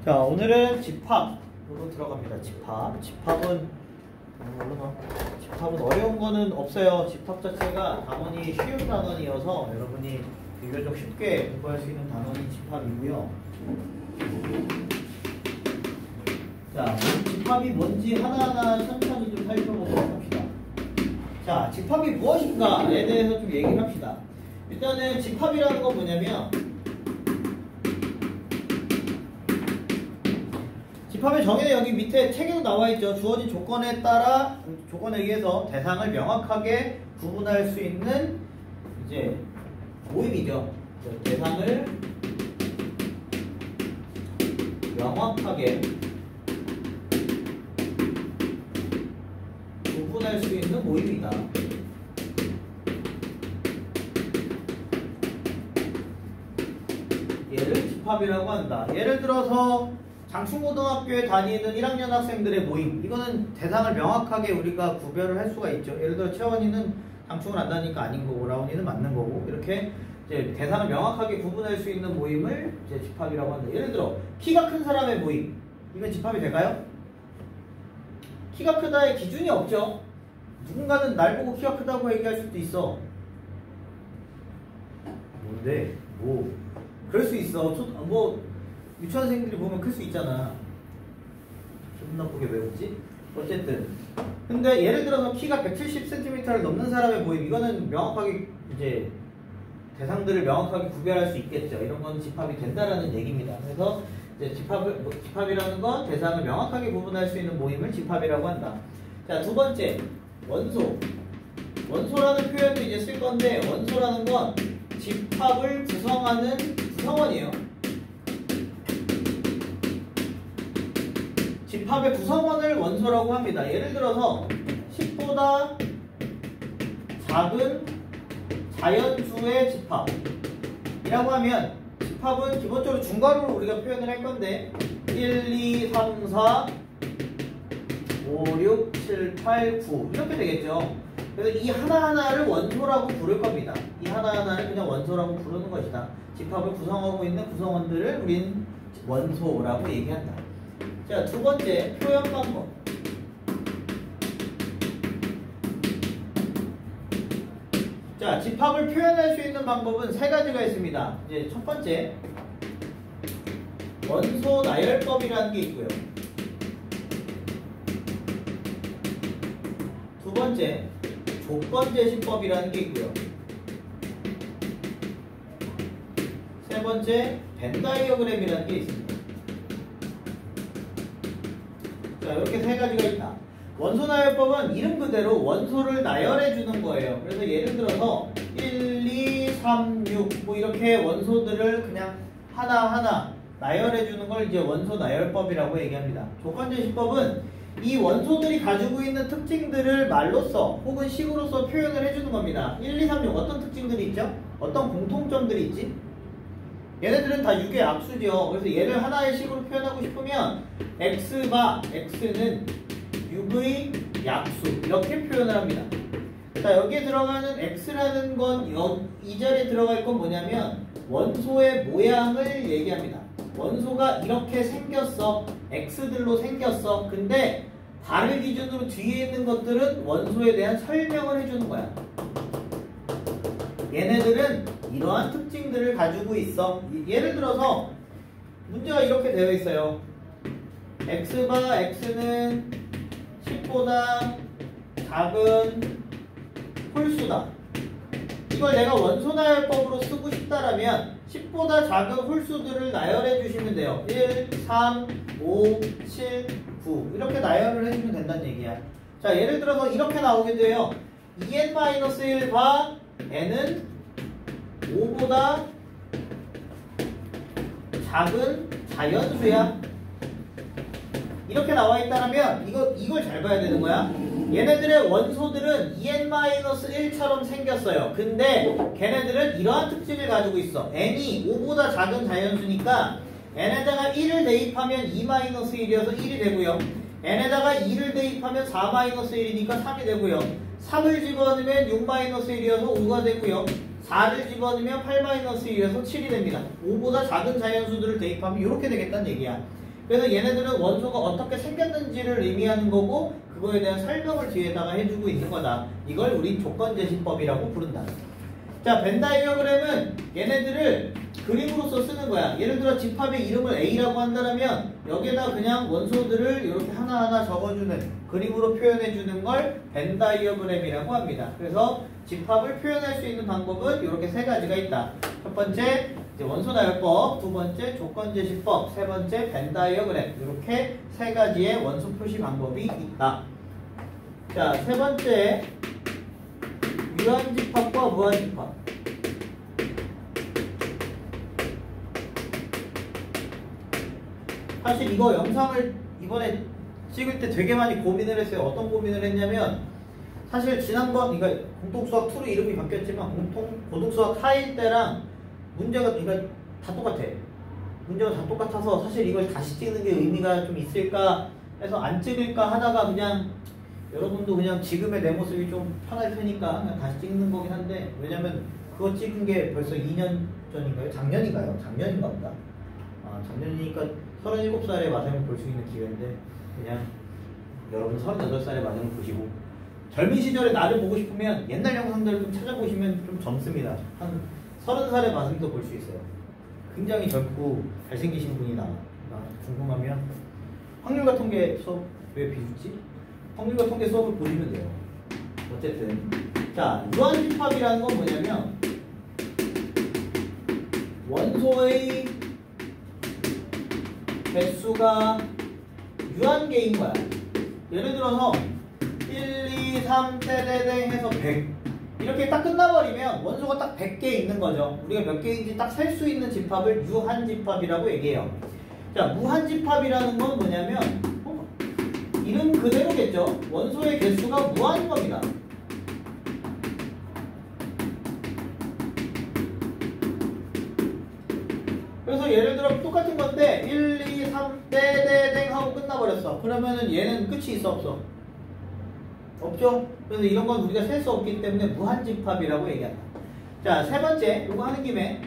자, 오늘은 집합으로 들어갑니다. 집합은 어려운 거는 없어요. 집합 자체가 단원이 쉬운 단원이어서 여러분이 비교적 쉽게 공부할 수 있는 단원이 집합이고요. 자, 집합이 뭔지 하나하나 천천히 좀 살펴보도록 합시다. 자, 집합이 무엇인가에 대해서 좀 얘기를 합시다. 일단은 집합이라는 건 뭐냐면 집합의 정의는 여기 밑에 책에도 나와 있죠. 주어진 조건에 따라 조건에 의해서 대상을 명확하게 구분할 수 있는 이제 모임이죠. 대상을 명확하게 구분할 수 있는 모임이다. 얘를 집합이라고 한다. 예를 들어서 장충고등학교에 다니는 1학년 학생들의 모임, 이거는 대상을 명확하게 우리가 구별을 할 수가 있죠. 예를 들어 채원이는 장충을 안 다니니까 아닌 거고 라온이는 맞는 거고, 이렇게 이제 대상을 명확하게 구분할 수 있는 모임을 이제 집합이라고 한다. 예를 들어 키가 큰 사람의 모임, 이건 집합이 될까요? 키가 크다의 기준이 없죠. 누군가는 날 보고 키가 크다고 얘기할 수도 있어. 뭔데? 뭐 그럴 수 있어. 유치원생들이 보면 클 수 있잖아. 기분 나쁘게 왜 웃지? 어쨌든. 근데 예를 들어서 키가 170cm를 넘는 사람의 모임, 이거는 명확하게 이제 대상들을 명확하게 구별할 수 있겠죠. 이런 건 집합이 된다라는 얘기입니다. 그래서 이제 집합이라는 건 대상을 명확하게 구분할 수 있는 모임을 집합이라고 한다. 자, 두 번째, 원소. 원소라는 표현도 이제 쓸 건데, 원소라는 건 집합을 구성하는 구성원이에요. 집합의 구성원을 원소라고 합니다. 예를 들어서 10보다 작은 자연수의 집합이라고 하면, 집합은 기본적으로 중괄호로 우리가 표현을 할 건데 1, 2, 3, 4, 5, 6, 7, 8, 9 이렇게 되겠죠. 그래서 이 하나하나를 원소라고 부를 겁니다. 이 하나하나를 그냥 원소라고 부르는 것이다. 집합을 구성하고 있는 구성원들을 우린 원소라고 얘기한다. 자, 두 번째, 표현 방법. 자, 집합을 표현할 수 있는 방법은 세 가지가 있습니다. 이제 첫 번째, 원소 나열법이라는 게 있고요. 두 번째, 조건 제시법이라는 게 있고요. 세 번째, 벤 다이어그램이라는 게 있습니다. 자, 이렇게 세 가지가 있다. 원소 나열법은 이름 그대로 원소를 나열해 주는 거예요. 그래서 예를 들어서 1, 2, 3, 6 뭐 이렇게 원소들을 그냥 하나하나 나열해 주는 걸 이제 원소 나열법이라고 얘기합니다. 조건 제시법은 이 원소들이 가지고 있는 특징들을 말로써 혹은 식으로서 표현을 해주는 겁니다. 1, 2, 3, 6 어떤 특징들이 있죠? 어떤 공통점들이 있지? 얘네들은 다 6의 악수죠. 그래서 얘를 하나의 식으로 표현하고 싶으면 x바 x는 6의 약수 이렇게 표현을 합니다. 자, 여기에 들어가는 x라는 건 이 자리에 들어갈 건 뭐냐면 원소의 모양을 얘기합니다. 원소가 이렇게 생겼어. x들로 생겼어. 근데 달을 기준으로 뒤에 있는 것들은 원소에 대한 설명을 해주는 거야. 얘네들은 이러한 특징들을 가지고 있어. 예를 들어서 문제가 이렇게 되어 있어요. x바 x는 10보다 작은 홀수다. 이걸 내가 원소 나열법으로 쓰고 싶다라면 10보다 작은 홀수들을 나열해 주시면 돼요. 1, 3, 5, 7, 9 이렇게 나열을 해주면 된다는 얘기야. 자, 예를 들어서 이렇게 나오게 돼요. 2n-1과 n은 5보다 작은 자연수야. 이렇게 나와 있다면 이걸 잘 봐야 되는 거야. 얘네들의 원소들은 2n-1처럼 생겼어요. 근데 걔네들은 이러한 특징을 가지고 있어. n이 5보다 작은 자연수니까 n에다가 1을 대입하면 2-1이어서 1이 되고요. n에다가 2를 대입하면 4-1이니까 3이 되고요. 3을 집어넣으면 6-1이어서 5가 되고요. 4를 집어넣으면 8-1이어서 7이 됩니다. 5보다 작은 자연수들을 대입하면 이렇게 되겠다는 얘기야. 그래서 얘네들은 원소가 어떻게 생겼는지를 의미하는 거고 그거에 대한 설명을 뒤에다가 해주고 있는 거다. 이걸 우리 조건제시법이라고 부른다. 자, 벤 다이어그램은 얘네들을 그림으로써 쓰는 거야. 예를 들어 집합의 이름을 A라고 한다면 여기에다 그냥 원소들을 이렇게 하나하나 적어주는 그림으로 표현해주는 걸 벤 다이어그램이라고 합니다. 그래서 집합을 표현할 수 있는 방법은 이렇게 세 가지가 있다. 첫 번째 이제 원소 나열법, 두 번째 조건제시법, 세 번째 벤 다이어그램. 이렇게 세 가지의 원소 표시 방법이 있다. 자, 세 번째 유한집합과 무한집합. 사실 이거 영상을 이번에 찍을 때 되게 많이 고민을 했어요. 어떤 고민을 했냐면 사실 지난번 그러니까 공통수학 2로 이름이 바뀌었지만 고등수학 4일 때랑 문제가 그러니까 다 똑같아. 문제가 다 똑같아서 사실 이걸 다시 찍는 게 의미가 좀 있을까 해서 안 찍을까 하다가 그냥 여러분도 그냥 지금의 내 모습이 좀 편할 테니까 그냥 다시 찍는 거긴 한데 왜냐면 그거 찍은 게 벌써 2년 전인가요? 작년인가요? 작년인가 보다. 작년이니까 37살의 마상을 볼 수 있는 기회인데 그냥 여러분 38살의 마상을 보시고 젊은 시절에 나를 보고 싶으면 옛날 영상들을 좀 찾아보시면 좀 젊습니다. 한 30살의 마상도 볼 수 있어요. 굉장히 젊고 잘생기신 분이 나와. 궁금하면 확률과 통계 수업 왜 비웃지? 확률과 통계 수업을 보시면 돼요. 어쨌든 자, 유한집합이라는 건 뭐냐면 원소의 개수가 유한계인 거야. 예를 들어서 1, 2, 3, 떼떼땡 해서 100 이렇게 딱 끝나버리면 원소가 딱 100개 있는 거죠. 우리가 몇 개인지 딱 셀 수 있는 집합을 유한집합이라고 얘기해요. 자, 무한집합이라는 건 뭐냐면 이름 그대로겠죠. 원소의 개수가 무한인 겁니다. 그래서 예를 들어 똑같은 건데 1, 2, 3, 떼떼땡 하고 끝나버렸어. 그러면은 얘는 끝이 있어 없어? 없죠? 그래서 이런 건 우리가 셀 수 없기 때문에 무한집합이라고 얘기한다. 자, 세 번째 이거 하는 김에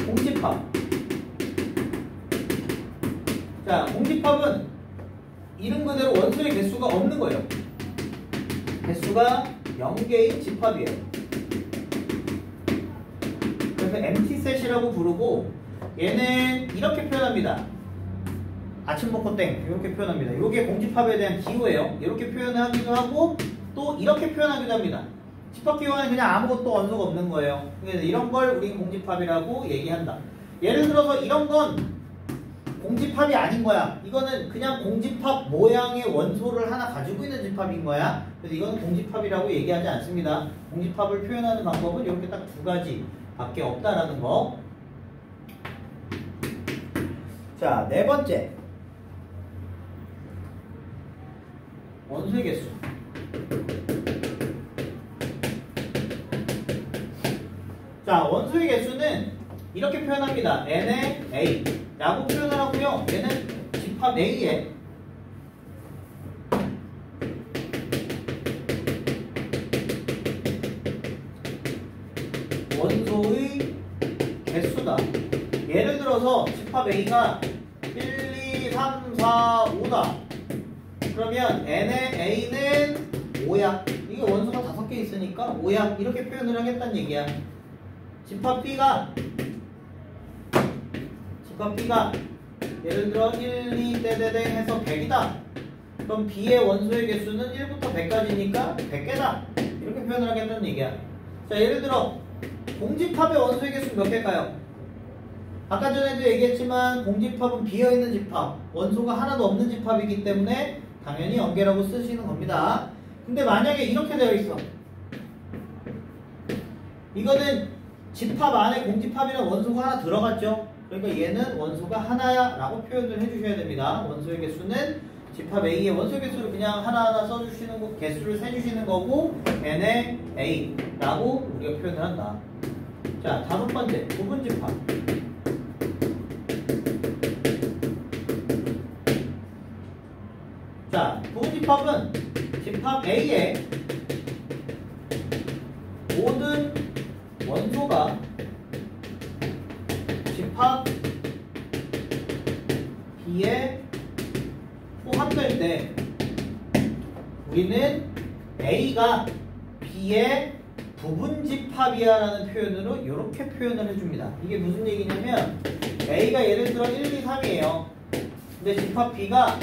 공집합. 자, 공집합은 이름 그대로 원소의 개수가 없는 거예요. 개수가 0개인 집합이에요. 그래서 empty-set이라고 부르고 얘는 이렇게 표현합니다. 아침 먹고 땡 이렇게 표현합니다. 이게 공집합에 대한 기호예요. 이렇게 표현하기도 하고 또 이렇게 표현하기도 합니다. 집합기호는 그냥 아무것도 원소가 없는 거예요. 그래서 이런 걸 우리 공집합이라고 얘기한다. 예를 들어서 이런 건 공집합이 아닌 거야. 이거는 그냥 공집합 모양의 원소를 하나 가지고 있는 집합인 거야. 그래서 이건 공집합이라고 얘기하지 않습니다. 공집합을 표현하는 방법은 이렇게 딱 두 가지 밖에 없다라는 거. 자, 네 번째 원소의 개수. 자, 원소의 개수는 이렇게 표현합니다. n의 a 라고 표현을 하고요. 얘는 집합 a에 원소의 개수다. 예를 들어서 집합 a가 1, 2, 3, 4, 5다. 그러면 n의 a는 5야. 이게 원소가 5개 있으니까 5야. 이렇게 표현을 하겠다는 얘기야. 집합 b가 예를 들어 1, 2, 떼떼땡 해서 100이다. 그럼 b의 원소의 개수는 1부터 100까지니까 100개다. 이렇게 표현을 하겠다는 얘기야. 자, 예를 들어 공집합의 원소의 개수는 몇 개일까요? 아까 전에도 얘기했지만 공집합은 비어있는 집합, 원소가 하나도 없는 집합이기 때문에 당연히 0개라고 쓰시는 겁니다. 근데 만약에 이렇게 되어 있어. 이거는 집합 안에 공집합이라는 원소가 하나 들어갔죠. 그러니까 얘는 원소가 하나야 라고 표현을 해주셔야 됩니다. 원소의 개수는 집합 A의 원소의 개수를 그냥 하나하나 써주시는 거, 개수를 세주시는 거고 n의 A 라고 우리가 표현을 한다. 자, 다섯 번째 부분집합. 자, 부분집합은 집합 A의 모든 원소가 집합 B에 포함될 때 우리는 A가 B의 부분집합이야라는 표현으로 이렇게 표현을 해줍니다. 이게 무슨 얘기냐면 A가 예를 들어 1, 2, 3이에요. 근데 집합 B가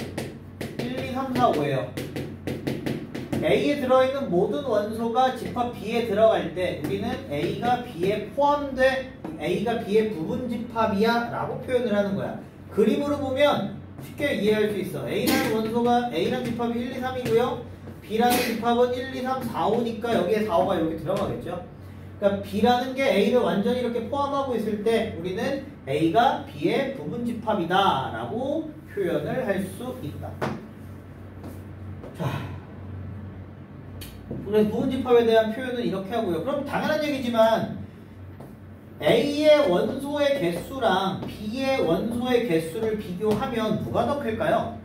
1, 2, 3, 4, 5예요. A에 들어있는 모든 원소가 집합 B에 들어갈 때 우리는 A가 B에 포함돼 A가 B의 부분집합이야 라고 표현을 하는 거야. 그림으로 보면 쉽게 이해할 수 있어. A라는 원소가 A라는 집합이 1, 2, 3이고요. B라는 집합은 1, 2, 3, 4, 5니까 여기에 4, 5가 여기 들어가겠죠. 그러니까 B라는 게 A를 완전히 이렇게 포함하고 있을 때 우리는 A가 B의 부분집합이다 라고 표현을 할 수 있다. 자, 그래서 부분집합에 대한 표현은 이렇게 하고요. 그럼 당연한 얘기지만 A의 원소의 개수랑 B의 원소의 개수를 비교하면 누가 더 클까요?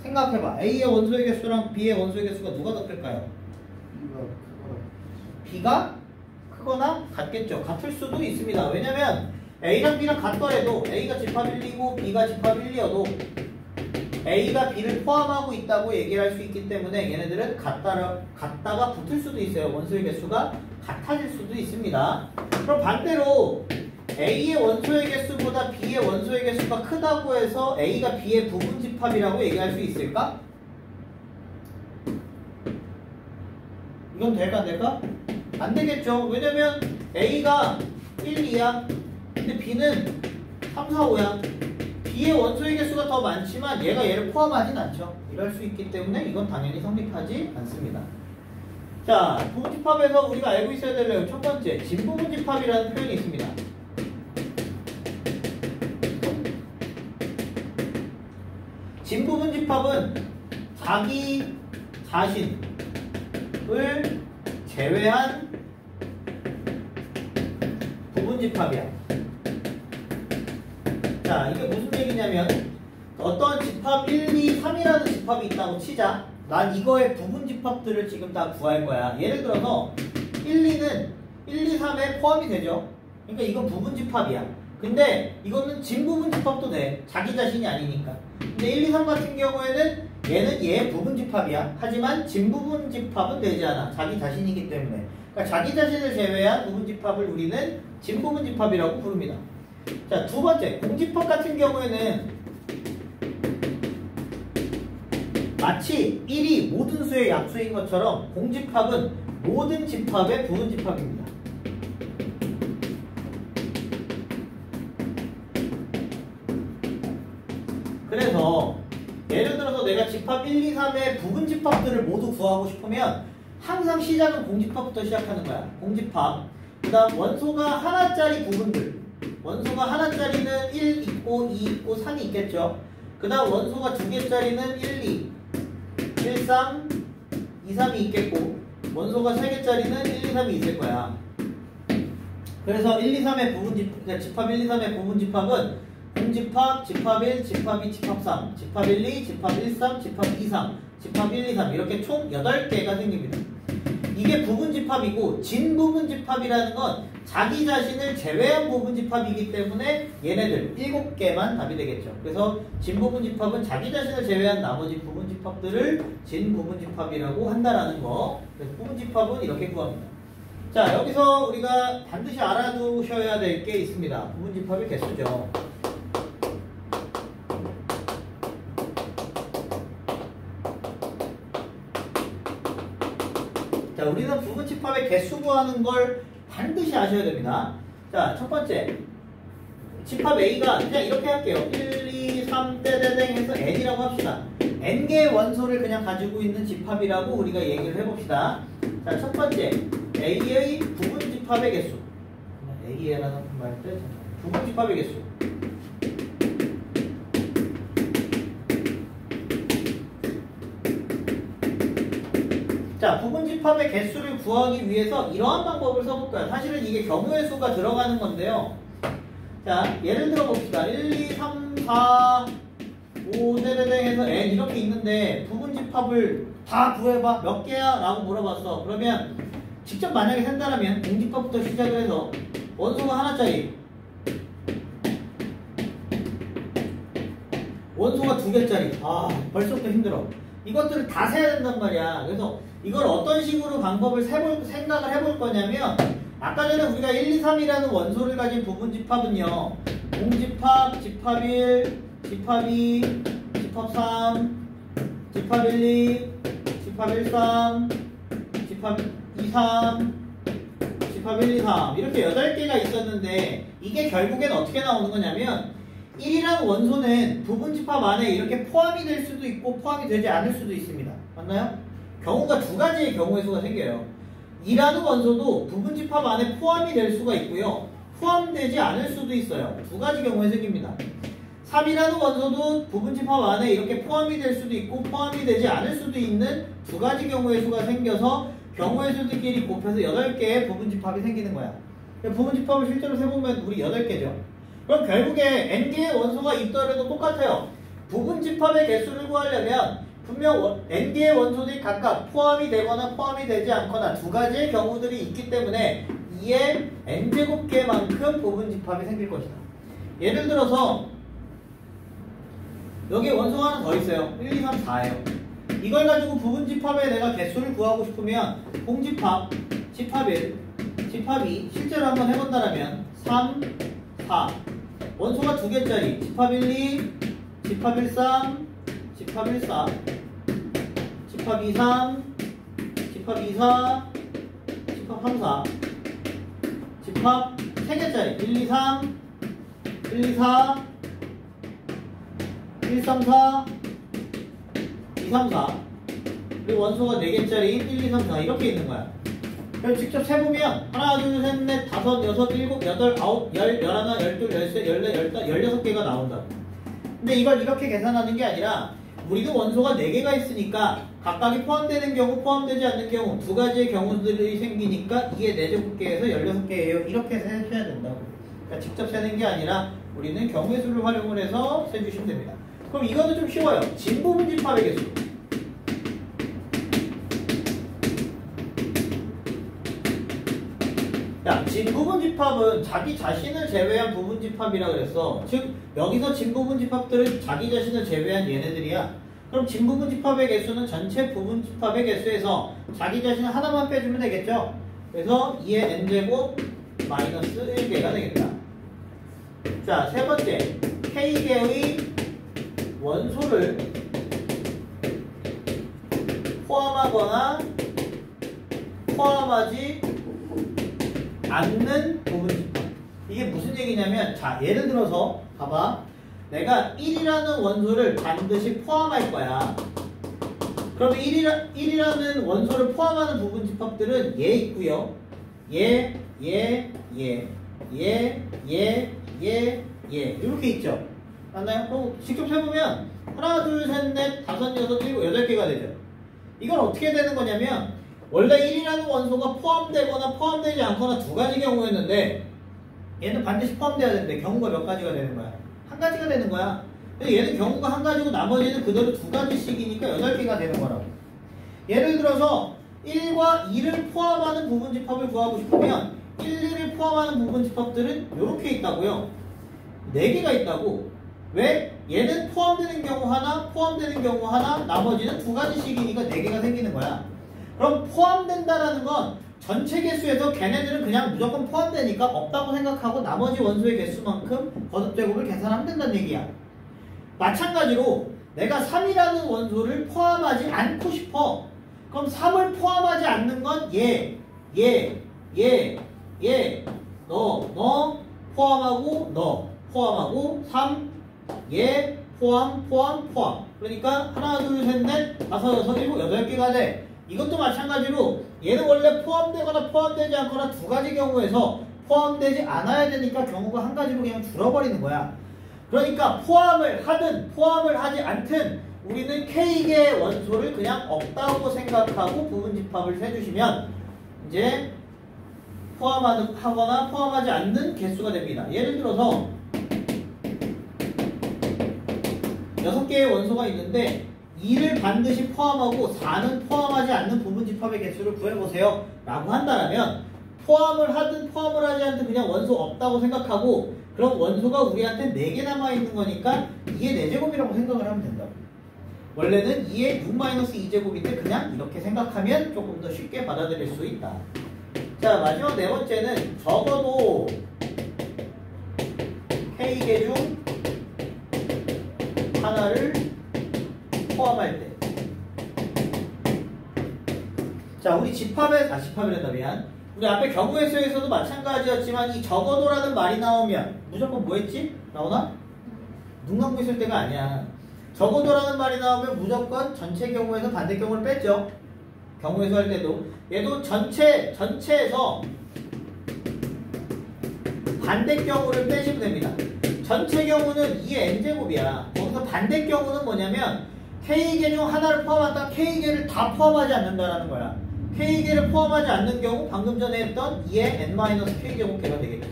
생각해봐. A의 원소의 개수랑 B의 원소의 개수가 누가 더 클까요? B가 크거나 같겠죠. 같을 수도 있습니다. 왜냐면 A랑 B랑 같더라도 A가 집합 1이고 B가 집합 1이어도 A가 B를 포함하고 있다고 얘기를 할 수 있기 때문에 얘네들은 같다가 붙을 수도 있어요. 원소의 개수가 같아질 수도 있습니다. 그럼 반대로 A의 원소의 개수보다 B의 원소의 개수가 크다고 해서 A가 B의 부분집합이라고 얘기할 수 있을까? 이건 될까 안 될까? 안 되겠죠. 왜냐면 A가 1, 2야. 근데 B는 3, 4, 5야. B의 원소의 개수가 더 많지만 얘가 얘를 포함하진 않죠. 이럴 수 있기 때문에 이건 당연히 성립하지 않습니다. 자, 부분집합에서 우리가 알고 있어야 될 내용 첫 번째, 진부분집합이라는 표현이 있습니다. 진부분집합은 자기 자신을 제외한 부분집합이야. 자, 이게 무슨 얘기냐면 어떤 집합 1, 2, 3이라는 집합이 있다고 치자. 난 이거의 부분집합들을 지금 다 구할 거야. 예를 들어서 1, 2는 1, 2, 3에 포함이 되죠. 그러니까 이건 부분집합이야. 근데 이거는 진부분집합도 돼. 자기 자신이 아니니까. 근데 1, 2, 3 같은 경우에는 얘는 얘의 부분집합이야. 하지만 진부분집합은 되지 않아. 자기 자신이기 때문에. 그러니까 자기 자신을 제외한 부분집합을 우리는 진부분집합이라고 부릅니다. 자, 두 번째, 공집합 같은 경우에는 마치 1이 모든 수의 약수인 것처럼 공집합은 모든 집합의 부분집합입니다. 그래서 예를 들어서 내가 집합 1, 2, 3의 부분집합들을 모두 구하고 싶으면 항상 시작은 공집합부터 시작하는 거야. 공집합. 그 다음 원소가 하나짜리 부분들. 원소가 하나짜리는 1 있고 2 있고 3이 있겠죠. 그 다음 원소가 2개짜리는 1, 2, 1, 3, 2, 3이 있겠고 원소가 3개짜리는 1, 2, 3이 있을 거야. 그래서 1, 2, 3의 부분집합, 그러니까 집합 1, 2, 3의 부분집합은 공집합, 집합 1, 집합 2, 집합 3, 집합 1, 2, 집합 1, 3, 집합 2, 3, 집합 1, 2, 3 이렇게 총 8개가 생깁니다. 이게 부분집합이고 진부분집합이라는 건 자기 자신을 제외한 부분집합이기 때문에 얘네들 7개만 답이 되겠죠. 그래서 진부분집합은 자기 자신을 제외한 나머지 부분집합들을 진부분집합이라고 한다라는 거. 그래서 부분집합은 이렇게 구합니다. 자, 여기서 우리가 반드시 알아두셔야 될 게 있습니다. 부분집합의 개수죠. 자, 우리는 부분집합의 개수 구하는 걸 반드시 아셔야 됩니다. 자, 첫 번째. 집합 A가 그냥 이렇게 할게요. 1, 2, 3, 떼떼땡 해서 N이라고 합시다. N개의 원소를 그냥 가지고 있는 집합이라고 우리가 얘기를 해봅시다. 자, 첫 번째. A의 부분집합의 개수. A라는 말 때 부분집합의 개수. 자, 부분집합의 개수를 구하기 위해서 이러한 방법을 써볼 거예요. 사실은 이게 경우의 수가 들어가는 건데요. 자, 예를 들어 봅시다. 1, 2, 3, 4, 5, 네네네 해서 N 이렇게 있는데 부분집합을 다 구해봐. 몇 개야? 라고 물어봤어. 그러면 직접 만약에 센다라면 공집합부터 시작을 해서 원소가 하나짜리 원소가 2개짜리. 벌써부터 힘들어. 이것들을 다 세야 된단 말이야. 그래서 이걸 어떤 식으로 방법을 생각을 해볼 거냐면, 아까 전에 우리가 1, 2, 3이라는 원소를 가진 부분집합은요, 공집합, 집합 1, 집합 2, 집합 3, 집합 1, 2, 집합 1, 3, 집합 2, 3, 집합 1, 2, 3 이렇게 8개가 있었는데, 이게 결국엔 어떻게 나오는 거냐면 1이라는 원소는 부분집합 안에 이렇게 포함이 될 수도 있고 포함이 되지 않을 수도 있습니다. 맞나요? 경우가 2가지의 경우의 수가 생겨요. 2라는 원소도 부분집합 안에 포함이 될 수가 있고요, 포함되지 않을 수도 있어요. 2가지 경우에 생깁니다. 3이라는 원소도 부분집합 안에 이렇게 포함이 될 수도 있고 포함이 되지 않을 수도 있는 2가지 경우의 수가 생겨서 경우의 수들끼리 곱해서 8개의 부분집합이 생기는 거야. 부분집합을 실제로 세보면 우리 8개죠. 그럼 결국에 n개의 원소가 있더라도 똑같아요. 부분집합의 개수를 구하려면 분명 n개의 원소들이 각각 포함이 되거나 포함이 되지 않거나 2가지의 경우들이 있기 때문에 2의 n제곱개만큼 부분집합이 생길 것이다. 예를 들어서 여기에 원소가 하나 더 있어요. 1, 2, 3, 4예요. 이걸 가지고 부분집합에 내가 개수를 구하고 싶으면 공집합, 집합 1, 집합 2 실제로 한번 해본다면 3, 4 원소가 2개짜리 집합 1, 2, 집합 1, 3, 집합 1, 4 집합 2, 3, 집합 2, 4 집합 3, 4 집합 3개짜리 1, 2, 3, 1, 2, 4 1, 3, 4 2, 3, 4 그리고 원소가 4개짜리 1, 2, 3, 4 이렇게 있는 거야. 그럼 직접 세보면 하나, 둘, 셋, 넷, 다섯, 여섯, 일곱, 여덟, 아홉, 열, 열하나, 열둘, 열셋, 열넷, 열다, 16개가 나온다고. 근데 이걸 이렇게 계산하는 게 아니라 우리도 원소가 4개가 있으니까 각각이 포함되는 경우, 포함되지 않는 경우 2가지의 경우들이 생기니까 이게 4제곱개에서 16개예요. 이렇게 세셔야 된다고. 그러니까 직접 세는 게 아니라 우리는 경우의 수를 활용을 해서 세주시면 됩니다. 그럼 이거는 좀 쉬워요. 진부분집합의 개수. 자, 진부분집합은 자기 자신을 제외한 부분집합이라 그랬어. 즉 여기서 진부분집합들은 자기 자신을 제외한 얘네들이야. 그럼 진부분집합의 개수는 전체 부분집합의 개수에서 자기 자신 하나만 빼주면 되겠죠. 그래서 2의 n제곱 마이너스 1개가 되겠다. 자, 세 번째 K개의 원소를 포함하거나 포함하지 않는 부분집합. 이게 무슨 얘기냐면, 자, 예를 들어서 봐봐. 내가 1이라는 원소를 반드시 포함할 거야. 그러면 1이라는 원소를 포함하는 부분집합들은 얘 있고요. 얘 이렇게 있죠. 맞나요? 그럼 직접 해보면 하나, 둘, 셋, 넷, 다섯, 여섯, 일곱, 8개가 되죠. 이건 어떻게 되는 거냐면, 원래 1이라는 원소가 포함되거나 포함되지 않거나 2가지 경우였는데 얘는 반드시 포함돼야 되는데 경우가 몇 가지가 되는 거야? 1가지가 되는 거야. 근데 얘는 경우가 1가지고 나머지는 그대로 2가지씩이니까 8개가 되는 거라고. 예를 들어서 1과 2를 포함하는 부분집합을 구하고 싶으면 1, 2를 포함하는 부분집합들은 이렇게 있다고요. 4개가 있다고. 왜? 얘는 포함되는 경우 하나, 포함되는 경우 하나, 나머지는 2가지씩이니까 4개가 생기는 거야. 그럼 포함된다라는 건 전체 개수에서 걔네들은 그냥 무조건 포함되니까 없다고 생각하고 나머지 원소의 개수만큼 거듭제곱을 계산하면 된다는 얘기야. 마찬가지로 내가 3이라는 원소를 포함하지 않고 싶어. 그럼 3을 포함하지 않는 건 너 포함하고 너 포함하고 3 포함. 그러니까 하나, 둘, 셋, 넷, 다섯, 여섯, 일곱, 8개가 돼. 이것도 마찬가지로 얘는 원래 포함되거나 포함되지 않거나 2가지 경우에서 포함되지 않아야 되니까 경우가 1가지로 그냥 줄어버리는 거야. 그러니까 포함을 하든 포함을 하지 않든 우리는 K개의 원소를 그냥 없다고 생각하고 부분집합을 세주시면 이제 포함하거나 포함하지 않는 개수가 됩니다. 예를 들어서 6개의 원소가 있는데 2를 반드시 포함하고 4는 포함하지 않는 부분집합의 개수를 구해보세요 라고 한다면 포함을 하든 포함을 하지 않든 그냥 원소 없다고 생각하고, 그럼 원소가 우리한테 4개 남아있는 거니까 2의 4제곱이라고 생각을 하면 된다. 원래는 2의 6-2제곱인데 그냥 이렇게 생각하면 조금 더 쉽게 받아들일 수 있다. 자, 마지막 4번째는 적어도 K개 중 하나를 포함할 때. 자, 우리 집합이란다, 미안. 우리 앞에 경우의 수에서도 마찬가지였지만 이 적어도라는 말이 나오면 무조건 뭐 했지? 나오나? 눈 감고 있을 때가 아니야. 적어도라는 말이 나오면 무조건 전체 경우에서 반대 경우를 뺐죠. 경우의 수 할 때도. 얘도 전체에서 반대 경우를 빼시면 됩니다. 전체 경우는 2의 n제곱이야. 거기서 반대 경우는 뭐냐면 K개 중 하나를 포함한다. K개를 다 포함하지 않는다라는 거야. K개를 포함하지 않는 경우 방금 전에 했던 2의 n-K제곱개가 되겠죠.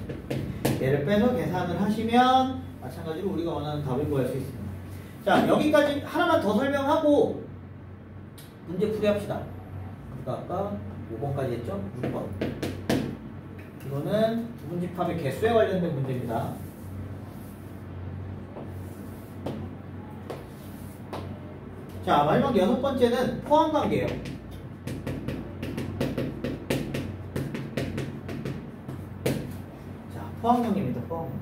얘를 빼서 계산을 하시면 마찬가지로 우리가 원하는 답을 구할 수 있습니다. 자, 여기까지 하나만 더 설명하고 문제 풀이합시다. 우리가 아까 5번까지 했죠? 6번. 이거는 부분집합의 개수에 관련된 문제입니다. 자, 마지막 6번째는 포함관계예요. 자, 포함관계입니다. 포함관계.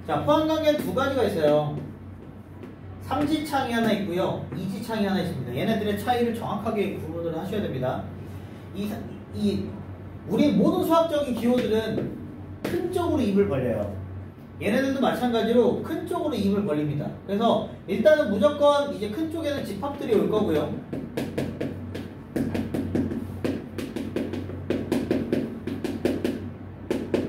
자, 포함관계는 두 가지가 있어요. 삼지창이 하나 있고요. 이지창이 하나 있습니다. 얘네들의 차이를 정확하게 구분을 하셔야 됩니다. 우리 모든 수학적인 기호들은 큰 쪽으로 입을 벌려요. 얘네들도 마찬가지로 큰 쪽으로 입을 벌립니다. 그래서 일단은 무조건 이제 큰 쪽에는 집합들이 올 거고요.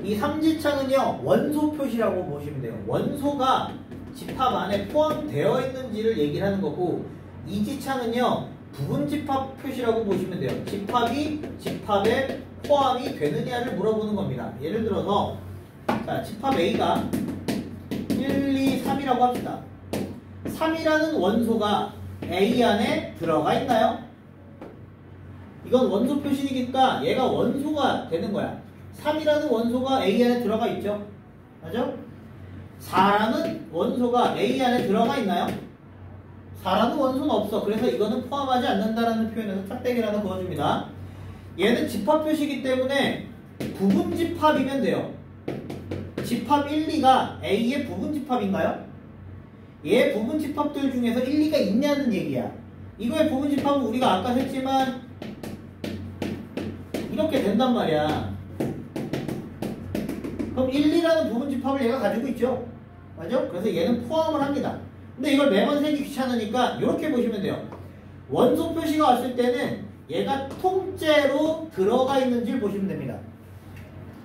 이 삼지창은요, 원소 표시라고 보시면 돼요. 원소가 집합 안에 포함되어 있는지를 얘기를 하는 거고, 이지창은요, 부분 집합 표시라고 보시면 돼요. 집합이 집합에 포함이 되느냐를 물어보는 겁니다. 예를 들어서 자, 집합 A가 1, 2, 3이라고 합시다. 3이라는 원소가 A 안에 들어가 있나요? 이건 원소 표시니까 얘가 원소가 되는 거야. 3이라는 원소가 A 안에 들어가 있죠. 맞죠? 4라는 원소가 A 안에 들어가 있나요? 4라는 원소는 없어. 그래서 이거는 포함하지 않는다라는 표현에서 짝대기를 하나 그어줍니다. 얘는 집합 표시이기 때문에 부분 집합이면 돼요. 집합 1, 2가 A의 부분 집합인가요? 얘 부분 집합들 중에서 1, 2가 있냐는 얘기야. 이거의 부분 집합은 우리가 아까 했지만 이렇게 된단 말이야. 그럼 1, 2라는 부분 집합을 얘가 가지고 있죠. 맞죠? 그래서 얘는 포함을 합니다. 근데 이걸 매번 세기 귀찮으니까 이렇게 보시면 돼요. 원소 표시가 왔을 때는 얘가 통째로 들어가 있는지를 보시면 됩니다.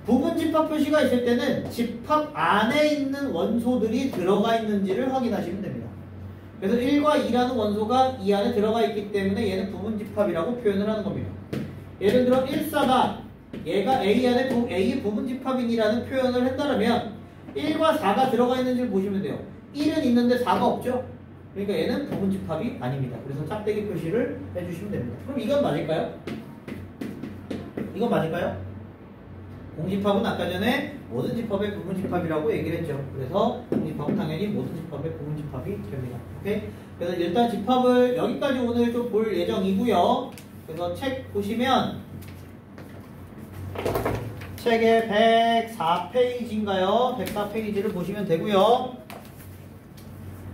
부분 집합 표시가 있을 때는 집합 안에 있는 원소들이 들어가 있는지를 확인하시면 됩니다. 그래서 1과 2라는 원소가 이 안에 들어가 있기 때문에 얘는 부분 집합이라고 표현을 하는 겁니다. 예를 들어 1,4가 얘가 A의 부분 집합인이라는 표현을 했다면 1과 4가 들어가 있는지를 보시면 돼요. 1은 있는데 4가 없죠? 그러니까 얘는 부분 집합이 아닙니다. 그래서 짝대기 표시를 해주시면 됩니다. 그럼 이건 맞을까요? 이건 맞을까요? 공집합은 아까 전에 모든 집합의 부분 집합이라고 얘기를 했죠. 그래서 공집합은 당연히 모든 집합의 부분 집합이 됩니다. 오케이? 그래서 일단 집합을 여기까지 오늘 좀 볼 예정이고요. 그래서 책 보시면 책의 104페이지인가요? 104페이지를 보시면 되고요.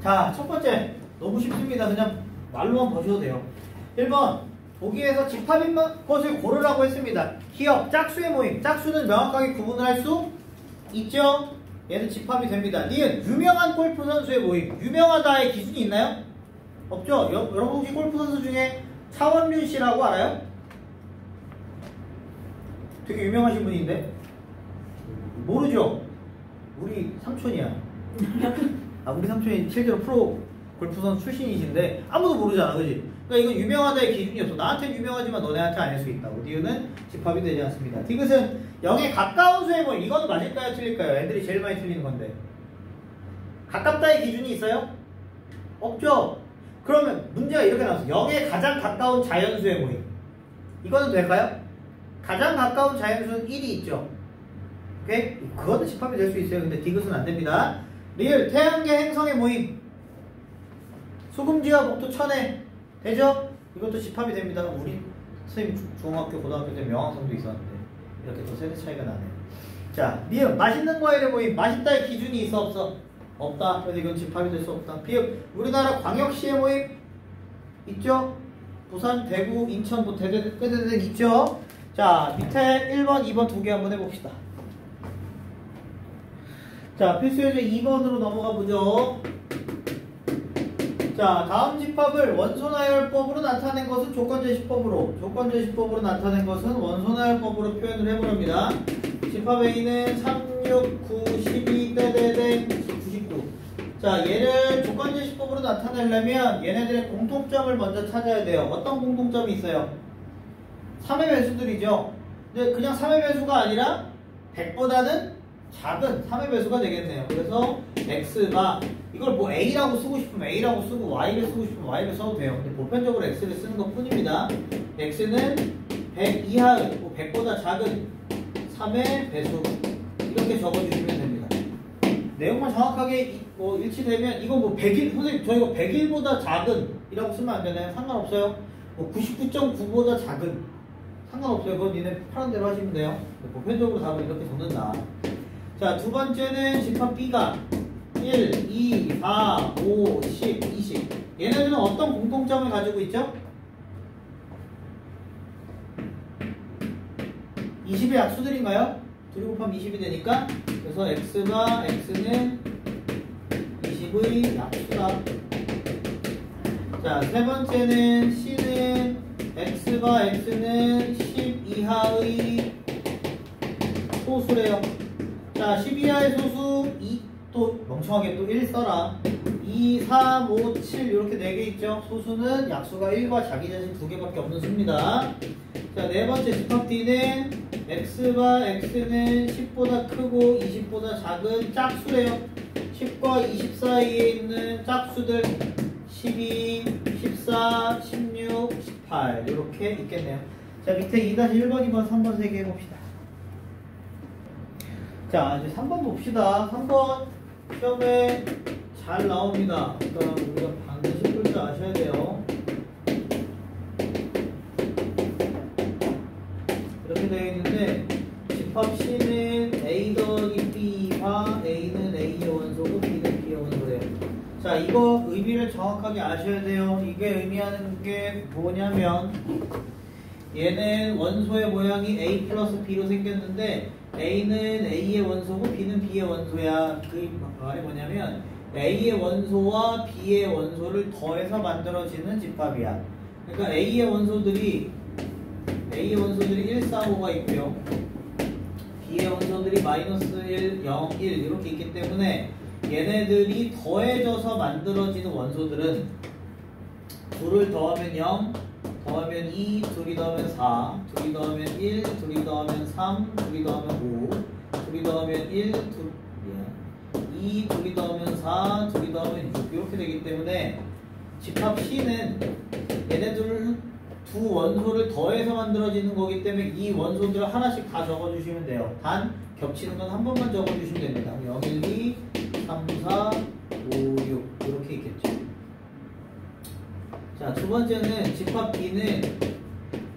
자, 첫 번째 너무 쉽습니다. 그냥 말로만 보셔도 돼요. 1번 보기에서 집합인 것을 고르라고 했습니다. 기억, 짝수의 모임. 짝수는 명확하게 구분을 할 수 있죠? 얘는 집합이 됩니다. 니은 유명한 골프 선수의 모임. 유명하다의 기준이 있나요? 없죠? 여러분 혹시 골프 선수 중에 차원륜 씨라고 알아요? 되게 유명하신 분인데 모르죠? 우리 삼촌이야. 우리 삼촌이 실제로 프로 골프 선수 출신이신데 아무도 모르잖아, 그지? 그러니까 이건 유명하다의 기준이 없어. 나한테는 유명하지만 너네한테 아닐 수 있다고. 디귿은 집합이 되지 않습니다. 디귿은 0에 가까운 수의 모임. 이건 맞을까요, 틀릴까요? 애들이 제일 많이 틀리는 건데. 가깝다의 기준이 있어요? 없죠? 그러면 문제가 이렇게 나왔어. 0에 가장 가까운 자연수의 모임. 이거는 될까요? 가장 가까운 자연수는 1이 있죠. 오케이? 그것도 집합이 될 수 있어요. 근데 디귿은 안 됩니다. 리을 태양계 행성의 모임. 수금지와 목토 천해 되죠? 이것도 집합이 됩니다. 우리 선생님 중학교 고등학교 때 명왕성도 있었는데 이렇게 또 세대 차이가 나네요. 자, 미음 맛있는 과일의 모임. 맛있다의 기준이 있어 없어? 없다. 그래서 이건 집합이 될 수 없다. 비읍 우리나라 광역시의 모임 있죠? 부산, 대구, 인천 뭐 대대대대 있죠? 자, 밑에 1번, 2번 두 개 한번 해봅시다. 자, 필수예제 2번으로 넘어가 보죠. 자, 다음 집합을 원소나열법으로 나타낸 것은 조건제시법으로, 조건제시법으로 나타낸 것은 원소나열법으로 표현을 해보렵니다. 집합 A는 3, 6, 9, 12, 떼떼떼 99. 자, 얘를 조건제시법으로 나타내려면 얘네들의 공통점을 먼저 찾아야 돼요. 어떤 공통점이 있어요? 3의 배수들이죠. 근데 그냥 3의 배수가 아니라 100보다는 작은 3의 배수가 되겠네요. 그래서 x가 이걸 뭐 a라고 쓰고 싶으면 a라고 쓰고 y를 쓰고 싶으면 y를 써도 돼요. 근데 보편적으로 x를 쓰는 것 뿐입니다. x는 100 이하의, 뭐 100보다 작은 3의 배수 이렇게 적어주시면 됩니다. 내용만 정확하게 일치되면 이거 뭐 100일, 선생님 저 이거 100일보다 작은 이라고 쓰면 안 되나요? 상관없어요. 뭐 99.9보다 작은 상관없어요. 그건 니네 파란 대로 하시면 돼요. 보편적으로 답을 이렇게 적는다. 자, 두 번째는 집합 B가 1, 2, 4, 5, 10, 20. 얘네들은 어떤 공통점을 가지고 있죠? 20의 약수들인가요? 2 곱하면 20이 되니까 그래서 x는 20의 약수다. 자, 세 번째는 C는 x는 10 이하의 소수래요. 자, 10 이하의 소수 2, 또 멍청하게 또 1 써라. 2, 3, 5, 7 이렇게 4개 있죠. 소수는 약수가 1과 자기 자신 2개밖에 없는 수입니다. 자, 네 번째 집합 D는 x는 10보다 크고 20보다 작은 짝수래요. 10과 20 사이에 있는 짝수들 12, 14, 16, 18 이렇게 있겠네요. 자, 밑에 2-1번, 2번, 3번 3개 해봅시다. 자, 이제 3번 봅시다. 3번 시험에 잘 나옵니다. 그러니까 우리가 반드시 풀 줄 아셔야 돼요. 이렇게 되어 있는데 집합 C는 A 더하기 B와 A는 A의 원소고 B는 B의 원소래요. 자, 이거 의미를 정확하게 아셔야 돼요. 이게 의미하는 게 뭐냐면 얘는 원소의 모양이 A 플러스 B로 생겼는데 A는 A의 원소고 B는 B의 원소야. 그 말이 뭐냐면 A의 원소와 B의 원소를 더해서 만들어지는 집합이야. 그러니까 A의 원소들이 1, 4, 5가 있고요. B의 원소들이 -1, 0, 1 이렇게 있기 때문에 얘네들이 더해져서 만들어지는 원소들은 2를 더하면 0, 더하면 2, 2이 더하면 4, 2이 더하면 1, 2이 더하면 3, 2이 더하면 5, 2이 더하면 1, 2, 2이 더하면 4, 2이 더하면 6 이렇게 되기 때문에 집합 C는 얘네들 두 원소를 더해서 만들어지는 거기 때문에 이 원소들을 하나씩 다 적어주시면 돼요. 단 겹치는 건 한 번만 적어주시면 됩니다. 0, 1, 2, 3, 4, 5, 6 이렇게 있겠죠. 자, 두 번째는 집합 B는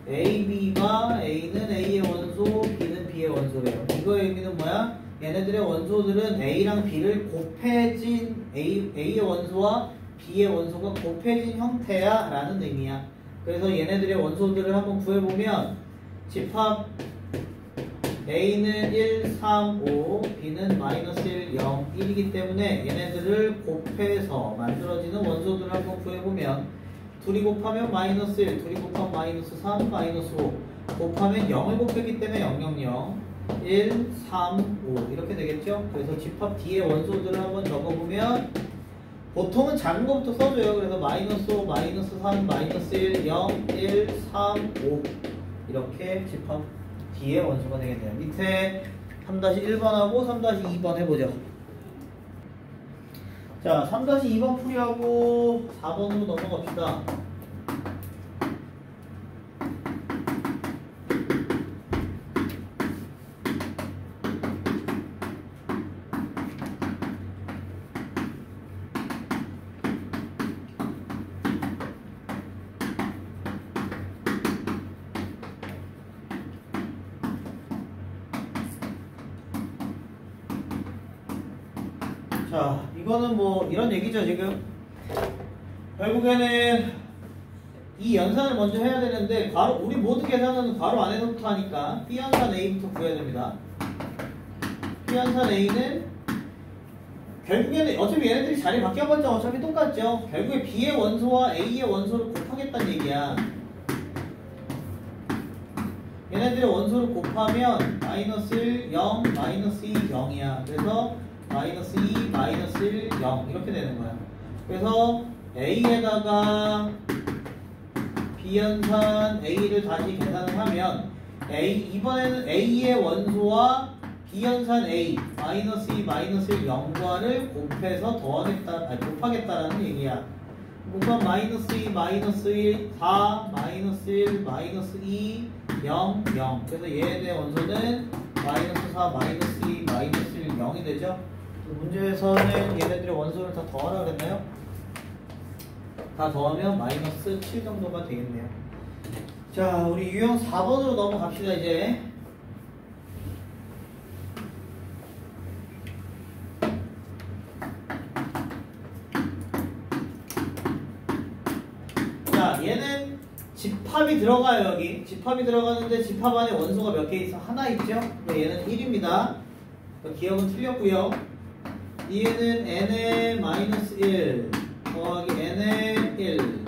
A, B가 A는 A의 원소, B는 B의 원소래요. 이거의 의미는 뭐야? 얘네들의 원소들은 A랑 B를 곱해진 A의 원소와 B의 원소가 곱해진 형태야 라는 의미야. 그래서 얘네들의 원소들을 한번 구해보면 집합 A는 1, 3, 5, B는 -1, 0, 1이기 때문에 얘네들을 곱해서 만들어지는 원소들을 한번 구해보면 2이 곱하면 -1, 2이 곱하면 -3, -5 곱하면 0을 곱했기 때문에 0, 0, 0, 1, 3, 5 이렇게 되겠죠? 그래서 집합 D의 원소들을 한번 적어보면 보통은 작은 것부터 써줘요. 그래서 -5, -3, -1, 0, 1, 3, 5 이렇게 집합 D의 원소가 되겠네요. 밑에 3-1번하고 3-2번 해보죠. 자, 3-2번 풀이하고 4번으로 넘어갑시다. 자, 이거는 뭐 이런 얘기죠 지금. 결국에는 이 연산을 먼저 해야 되는데 괄호, 우리 모든 계산은 괄호 안에서부터 하니까 B 연산 A부터 구해야 됩니다. B 연산 A는 결국에는 어차피 얘네들이 자리 바뀌어봤자 어차피 똑같죠. 결국에 B의 원소와 A의 원소를 곱하겠다는 얘기야. 얘네들의 원소를 곱하면 마이너스 1, 0, 마이너스 2, 0이야. 그래서 마이너스 2, 마이너스 1, 0 이렇게 되는 거야. 그래서 A에다가 B연산 A를 다시 계산을 하면 이번에는 A의 원소와 B연산 A 마이너스 2, 마이너스 1, 0과를 곱해서 곱하겠다라는 얘기야. 곱하면 마이너스 2, 마이너스 1, 4, 마이너스 1, 마이너스 2, 0, 0. 그래서 얘에 대한 원소는 마이너스 4, 마이너스 2, 마이너스 1, 0이 되죠. 문제에서는 얘네들의 원소를 다 더하라 그랬나요? 다 더하면 마이너스 7 정도가 되겠네요. 자, 우리 유형 4번으로 넘어갑시다 이제. 자, 얘는 집합이 들어가요. 여기 집합이 들어가는데 집합 안에 원소가 몇 개 있어? 하나 있죠? 얘는 1입니다. 기억은 틀렸고요. 얘는 n의 마이너스 1 더하기 n의 1.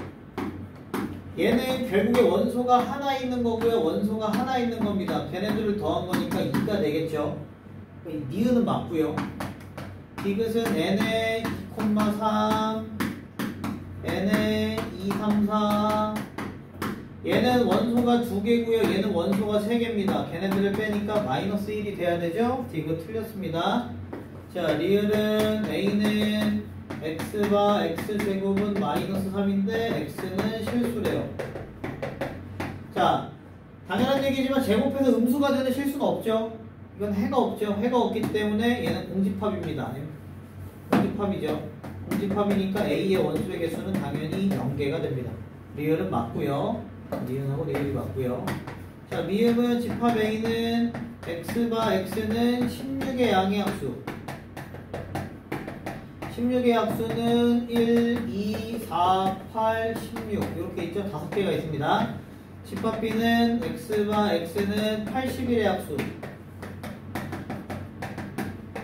얘는 결국에 원소가 하나 있는 거고요. 원소가 하나 있는 겁니다. 걔네들을 더한 거니까 2가 되겠죠. 니은은 맞고요. 디귿은 n의 2,3 n의 2, 3, 4. 얘는 원소가 2개고요. 얘는 원소가 3개입니다. 걔네들을 빼니까 마이너스 1이 돼야 되죠? 디귿 틀렸습니다. 자, 리을은 A는 X바 X제곱은 마이너스 3인데 X는 실수래요. 자, 당연한 얘기지만 제곱해서 음수가 되는 실수가 없죠? 이건 해가 없죠? 해가 없기 때문에 얘는 공집합입니다. 공집합이죠. 공집합이니까 A의 원소의 개수는 당연히 0개가 됩니다. 리을은 맞고요. 리을하고 리을이 맞고요. 자, 미음은 집합 A는 X바 X는 16의 양의학수. 16의 약수는 1, 2, 4, 8, 16 이렇게 있죠? 5개가 있습니다. 집합 B는 X바 X는 81의 약수.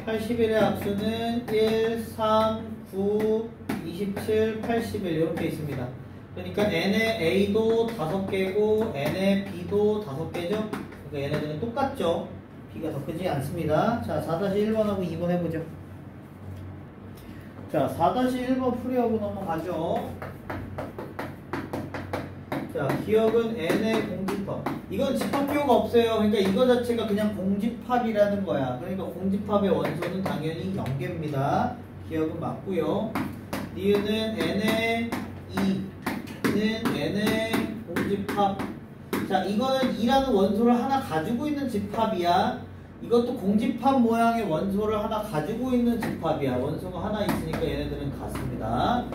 81의 약수는 1, 3, 9, 27, 81 이렇게 있습니다. 그러니까 n의 A도 5개고 n의 B도 5개죠? 그러니까 얘네들은 똑같죠? B가 더 크지 않습니다. 자, 4-1번하고 2번 해보죠. 자, 4-1번 풀이하고 넘어가죠. 자, 기억은 n의 공집합. 이건 집합 필요가 없어요. 그러니까 이거 자체가 그냥 공집합이라는 거야. 그러니까 공집합의 원소는 당연히 0개입니다. 기억은 맞고요. 니은은 n의 2는 n의 공집합. 자, 이거는 2라는 원소를 하나 가지고 있는 집합이야. 이것도 공집합 모양의 원소를 하나 가지고 있는 집합이야. 원소가 하나 있으니까 얘네들은 같습니다.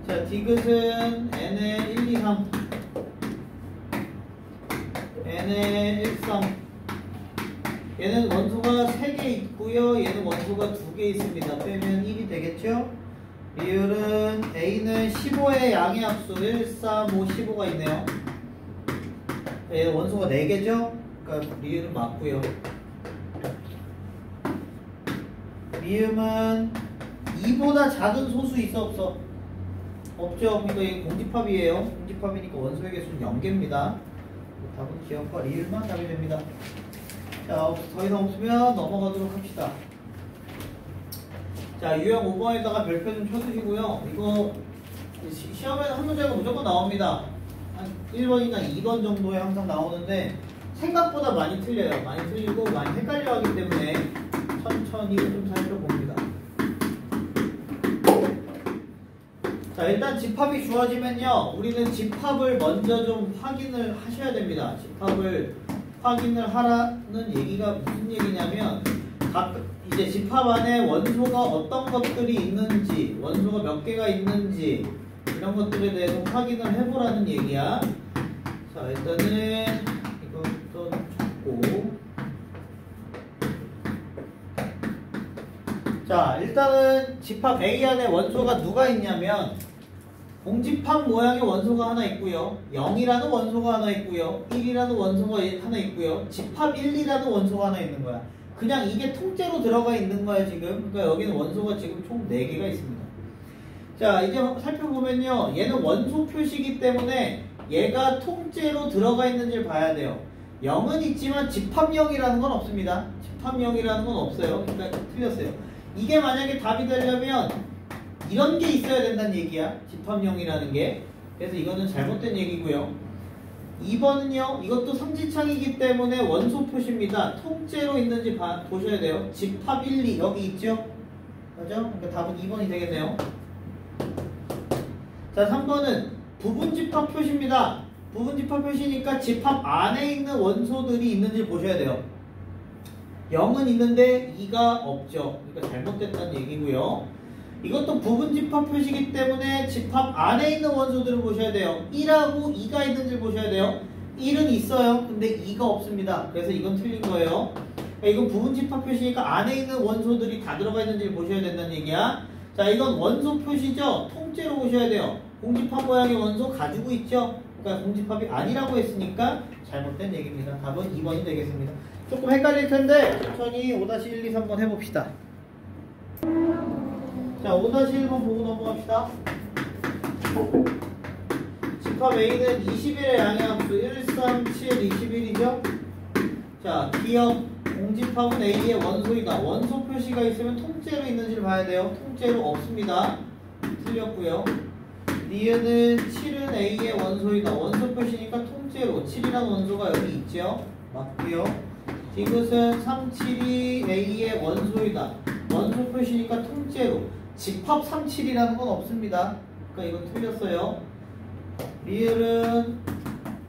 자, 디귿은 n의 1, 2, 3 n의 1, 3. 얘는 원소가 3개 있고요. 얘는 원소가 2개 있습니다. 빼면 1이 되겠죠? 리을은 A는 15의 양의 합수 1, 3, 5, 15가 있네요. 얘는 원소가 4개죠? 그러니까 리을은 맞고요. 미음은 2보다 작은 소수 있어 없어? 없죠. 그러니까 이게 공집합이에요. 공집합이니까 원소의 개수는 0개입니다. 답은 기억과 리을만 답이 됩니다. 자, 더 이상 없으면 넘어가도록 합시다. 자, 유형 5번에다가 별표 좀 쳐주시고요. 이거 시험에는 한 문제가 무조건 나옵니다. 한 1번이나 2번 정도에 항상 나오는데 생각보다 많이 틀려요. 많이 틀리고 많이 헷갈려 하기 때문에 천천히 좀 살펴봅니다. 자, 일단 집합이 주어지면요, 우리는 집합을 먼저 좀 확인을 하셔야 됩니다. 집합을 확인을 하라는 얘기가 무슨 얘기냐면, 이제 집합 안에 원소가 어떤 것들이 있는지, 원소가 몇 개가 있는지 이런 것들에 대해서 확인을 해보라는 얘기야. 자, 일단은 이것부터 적고, 자, 일단은 집합 A 안에 원소가 누가 있냐면 공집합 모양의 원소가 하나 있고요. 0이라는 원소가 하나 있고요. 1이라는 원소가 하나 있고요. 집합 1이라는 원소가 하나 있는 거야. 그냥 이게 통째로 들어가 있는 거야 지금. 그러니까 여기는 원소가 지금 총 4개가 있습니다. 자, 이제 살펴보면요. 얘는 원소 표시이기 때문에 얘가 통째로 들어가 있는지를 봐야 돼요. 0은 있지만 집합 0이라는 건 없습니다. 집합 0이라는 건 없어요. 그러니까 틀렸어요. 이게 만약에 답이 되려면 이런 게 있어야 된다는 얘기야. 집합 0이라는 게. 그래서 이거는 잘못된 얘기고요. 2번은요. 이것도 삼지창이기 때문에 원소 표시입니다. 통째로 있는지 보셔야 돼요. 집합 1, 2 여기 있죠? 맞죠? 그러니까 답은 2번이 되겠네요. 자, 3번은 부분 집합 표시입니다. 부분 집합 표시니까 집합 안에 있는 원소들이 있는지 보셔야 돼요. 0은 있는데 2가 없죠. 그러니까 잘못됐다는 얘기고요. 이것도 부분 집합 표시이기 때문에 집합 안에 있는 원소들을 보셔야 돼요. 1하고 2가 있는지 보셔야 돼요. 1은 있어요. 근데 2가 없습니다. 그래서 이건 틀린 거예요. 그러니까 이건 부분 집합 표시니까 안에 있는 원소들이 다 들어가 있는지 보셔야 된다는 얘기야. 자, 이건 원소 표시죠. 통째로 보셔야 돼요. 공집합 모양의 원소 가지고 있죠. 그러니까 공집합이 아니라고 했으니까 잘못된 얘기입니다. 답은 2번이 되겠습니다. 조금 헷갈릴 텐데 천천히 5-1, 2, 3번 해봅시다. 자, 5-1번 보고 넘어갑시다. 집합 A는 21의 양의함수 1, 3, 7, 21이죠? 자, 기억 공집합은 A의 원소이다. 원소 표시가 있으면 통째로 있는지를 봐야 돼요. 통째로 없습니다. 틀렸고요. 니은은 7은 A의 원소이다. 원소 표시니까 통째로 7이라는 원소가 여기 있죠? 맞고요. 디귿은 3, 7이 A의 원소이다. 원소 표시니까 통째로 집합 3, 7이라는 건 없습니다. 그러니까 이건 틀렸어요. 리을은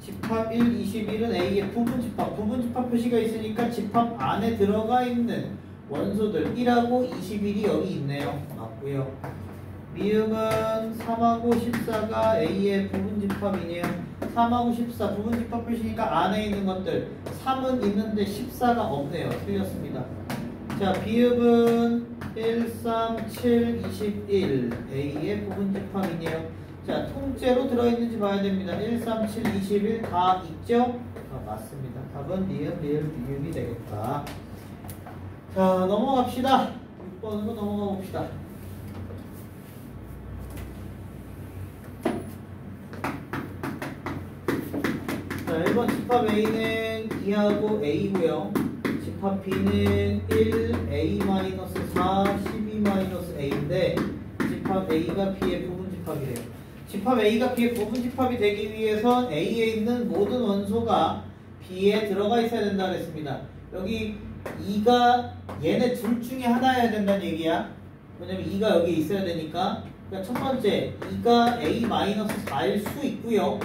집합 1, 21은 A의 부분 집합. 부분 집합 표시가 있으니까 집합 안에 들어가 있는 원소들 1하고 21이 여기 있네요. 맞고요. 미음은 3하고 14가 A의 부분 집합이네요. 3하고 14 부분 집합 표시니까 안에 있는 것들 3은 있는데 14가 없네요. 틀렸습니다. 자, 비읍은 1, 3, 7, 21 A의 부분 집합이네요. 자, 통째로 들어있는지 봐야 됩니다. 1, 3, 7, 21 다 있죠? 맞습니다. 답은 리을, 비읍이 되겠다. 자, 넘어갑시다. 6번으로 넘어가 봅시다. 자, 1번 집합 A는 2하고 A고요. 집합 B는 1, A-4, 12-A인데 집합 A가 B의 부분 집합이래요. 집합 A가 B의 부분 집합이 되기 위해선 A에 있는 모든 원소가 B에 들어가 있어야 된다 그랬습니다. 여기 2가 얘네 둘 중에 하나여야 된다는 얘기야. 왜냐면 2가 여기 있어야 되니까. 그러니까 첫 번째 2가 A-4일 수 있고요.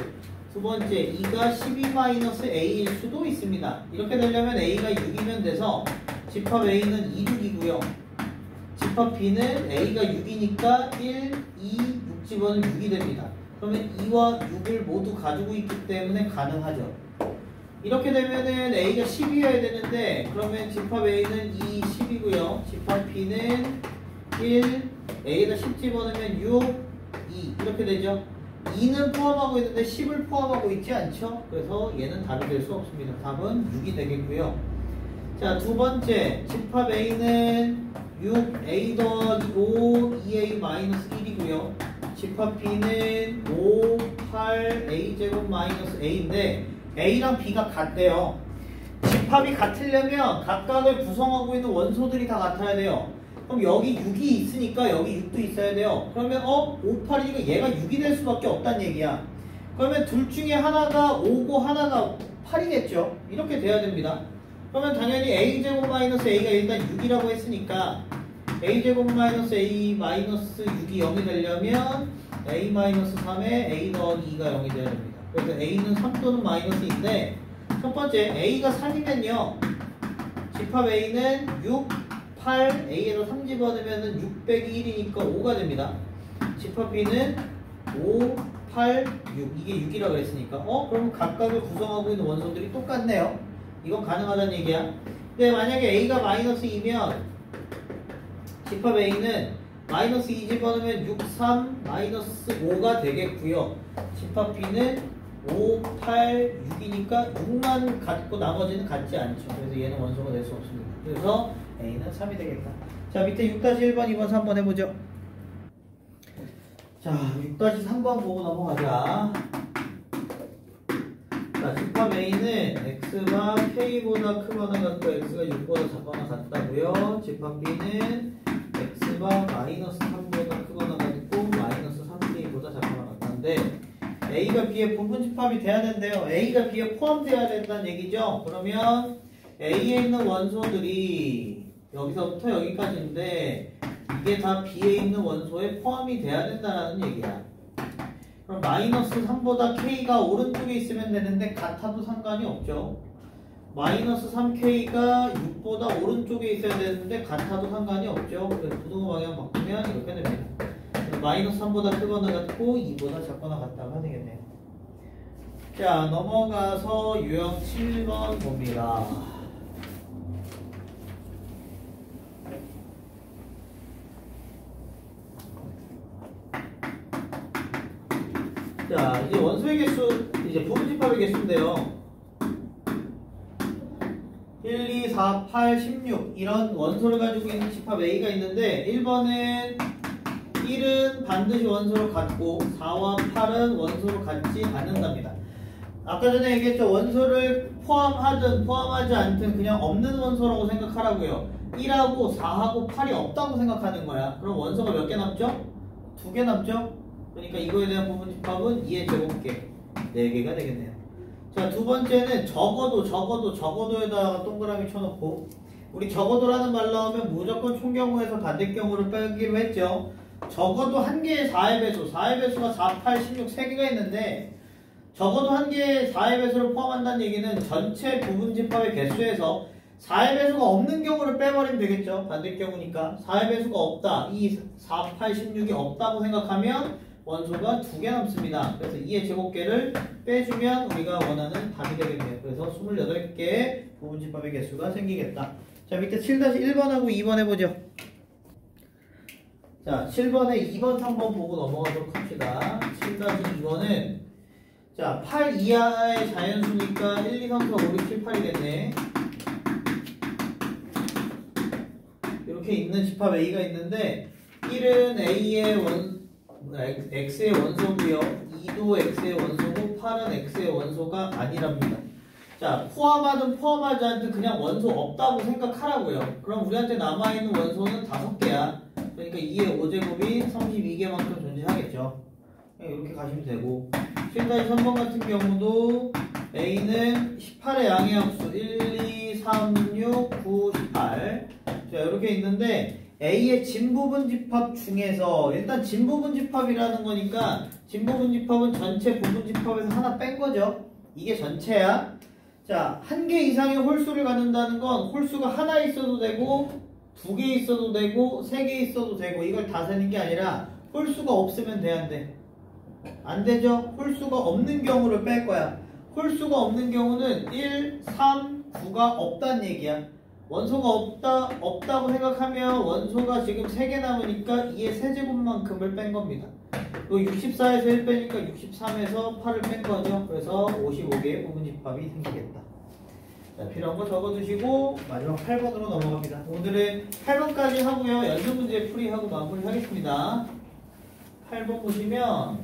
두 번째 2가 12-A일 수도 있습니다. 이렇게 되려면 A가 6이면 돼서 집합 A는 2, 6이고요. 집합 B는 A가 6이니까 1, 2, 6 집어는 6이 됩니다. 그러면 2와 6을 모두 가지고 있기 때문에 가능하죠. 이렇게 되면은 A가 10이어야 되는데 그러면 집합 A는 2, 10이고요. 집합 B는 1, A에다 10 집어넣으면 6, 2 이렇게 되죠. 2는 포함하고 있는데 10을 포함하고 있지 않죠? 그래서 얘는 답이 될 수 없습니다. 답은 6이 되겠고요. 자, 두 번째 집합 A는 6A 더하기 5 2A-1이고요. 집합 B는 5, 8 A제곱 마이너스 A인데 A랑 B가 같대요. 집합이 같으려면 각각을 구성하고 있는 원소들이 다 같아야 돼요. 그럼 여기 6이 있으니까 여기 6도 있어야 돼요. 그러면 5, 8이니까 얘가 6이 될 수밖에 없다는 얘기야. 그러면 둘 중에 하나가 5고 하나가 8이겠죠. 이렇게 돼야 됩니다. 그러면 당연히 A제곱 마이너스 A가 일단 6이라고 했으니까 A제곱 마이너스 A 마이너스 6이 0이 되려면 A 마이너스 3에 A 더하기 2가 0이 돼야 됩니다. 그래서 A는 3 또는 마이너스인데 첫 번째 A가 3이면요. 집합 A는 6, 8, A에서 3 집어넣으면 6 빼기 1이니까 5가 됩니다. 집합 B는 5, 8, 6 이게 6이라고 했으니까 그럼 각각을 구성하고 있는 원소들이 똑같네요. 이건 가능하다는 얘기야. 근데 만약에 A가 마이너스 2면 집합 A는 마이너스 2 집어넣으면 6, 3, 마이너스 5가 되겠고요. 집합 B는 5, 8, 6이니까 6만 같고 나머지는 같지 않죠. 그래서 얘는 원소가 될 수 없습니다. 그래서 A는 3이 되겠다. 자, 밑에 6-1번, 2번, 3번 해보죠. 자, 6-3번 보고 넘어가자. 자, 집합 A는 x가 k보다 크거나 같고 x가 6보다 작거나 같다고요. 집합 B는 x가 마이너스 3보다 크거나 같고 마이너스 3k보다 작거나 같다는데 A가 B에 부분 집합이 돼야 된대요. A가 B에 포함되어야 된다는 얘기죠. 그러면 A에 있는 원소들이 여기서부터 여기까지인데 이게 다 B에 있는 원소에 포함이 돼야 된다는 얘기야. 그럼 마이너스 3보다 K가 오른쪽에 있으면 되는데 같아도 상관이 없죠. 마이너스 3K가 6보다 오른쪽에 있어야 되는데 같아도 상관이 없죠. 그래서 부등호 방향 바꾸면 이렇게 됩니다. 마이너스 3보다 크거나 같고 2보다 작거나 같다가 되겠네요. 자, 넘어가서 유형 7번 봅니다. 자, 이제 원소의 개수, 이제 부분집합의 개수인데요. 1, 2, 4, 8, 16 이런 원소를 가지고 있는 집합 A가 있는데 1번은 1은 반드시 원소를 갖고 4와 8은 원소를 갖지 않는답니다. 아까 전에 얘기했죠. 원소를 포함하든 포함하지 않든 그냥 없는 원소라고 생각하라고요. 1하고 4하고 8이 없다고 생각하는 거야. 그럼 원소가 몇 개 남죠? 2개 남죠? 그러니까 이거에 대한 부분 집합은 2의 제곱계 4개가 되겠네요. 자, 두 번째는 적어도에다가 동그라미 쳐놓고 우리 적어도라는 말 나오면 무조건 총경우에서 반대경우를 빼기로 했죠. 적어도 한 개의 4의 배수, 4의 배수가 4, 8, 16 3개가 있는데 적어도 한 개의 4의 배수를 포함한다는 얘기는 전체 부분집합의 개수에서 4의 배수가 없는 경우를 빼버리면 되겠죠. 반대경우니까 4의 배수가 없다. 이 4, 8, 16이 없다고 생각하면 원소가 2개 남습니다. 그래서 2의 제곱계를 빼주면 우리가 원하는 답이 되겠네요. 그래서 28개의 부분집합의 개수가 생기겠다. 자, 밑에 7-1번하고 2번 해보죠. 자, 7번에 2번, 3번 보고 넘어가도록 합시다. 7-2번은 자, 8 이하의 자연수니까 1, 2, 3, 4, 5, 6, 7, 8이겠네. 이렇게 있는 집합 A가 있는데 1은 X의 원소고요. 2도 X의 원소고 8은 X의 원소가 아니랍니다. 자, 포함하든 포함하지 않든 그냥 원소 없다고 생각하라고요. 그럼 우리한테 남아있는 원소는 5개야. 그러니까 2의 5제곱이 32개만큼 존재하겠죠. 이렇게 가시면 되고 7-3번 같은 경우도 A는 18의 양의 합수 1, 2, 3, 6, 9, 18 자, 이렇게 있는데 A의 진부분 집합 중에서 일단 진부분 집합이라는 거니까 진부분 집합은 전체 부분 집합에서 하나 뺀 거죠. 이게 전체야. 자, 한 개 이상의 홀수를 갖는다는 건 홀수가 하나 있어도 되고 2개 있어도 되고 3개 있어도 되고 이걸 다 세는 게 아니라 홀수가 없으면 돼, 안 돼? 안 되죠? 홀수가 없는 경우를 뺄 거야. 홀수가 없는 경우는 1, 3, 9가 없다는 얘기야. 원소가 없다고 생각하면 원소가 지금 3개 남으니까 2의 세제곱만큼을 뺀 겁니다. 또 64에서 1 빼니까 63에서 8을 뺀 거죠. 그래서 55개의 부분집합이 생기겠다. 자, 필요한 거 적어두시고 마지막 8번으로 넘어갑니다. 오늘은 8번까지 하고요. 연습 문제 풀이하고 마무리 하겠습니다. 8번 보시면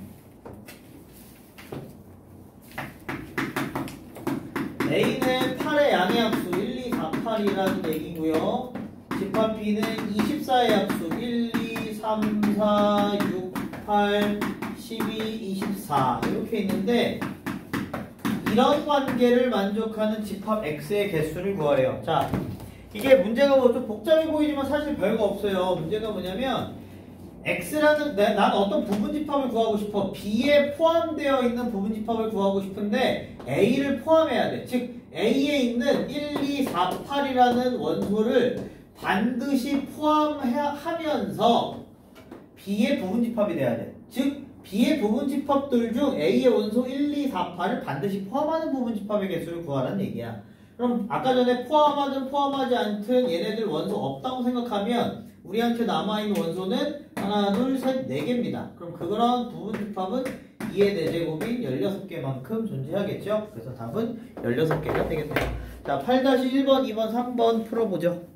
A는 8의 양의 합수 1, 2, 4, 8이라는 얘기고요. 집합 B는 24의 합수 1, 2, 3, 4, 6, 8, 12, 24 이렇게 있는데 이런 관계를 만족하는 집합 X의 개수를 구해요. 자, 이게 문제가 뭐 좀 복잡해 보이지만 사실 별거 없어요. 문제가 뭐냐면 X라는 난 어떤 부분집합을 구하고 싶어. B에 포함되어 있는 부분집합을 구하고 싶은데 A를 포함해야 돼. 즉 A에 있는 1, 2, 4, 8이라는 원소를 반드시 포함하면서 B의 부분집합이 돼야 돼. 즉 B의 부분집합들 중 A의 원소 1, 2, 4, 8을 반드시 포함하는 부분집합의 개수를 구하라는 얘기야. 그럼 아까 전에 포함하든 포함하지 않든 얘네들 원소 없다고 생각하면 우리한테 남아있는 원소는 하나, 둘, 셋, 4개입니다. 그럼 그런 부분 집합은 2의 4제곱인 16개만큼 존재하겠죠? 그래서 답은 16개가 되겠네요. 자, 8-1번, 2번, 3번 풀어보죠.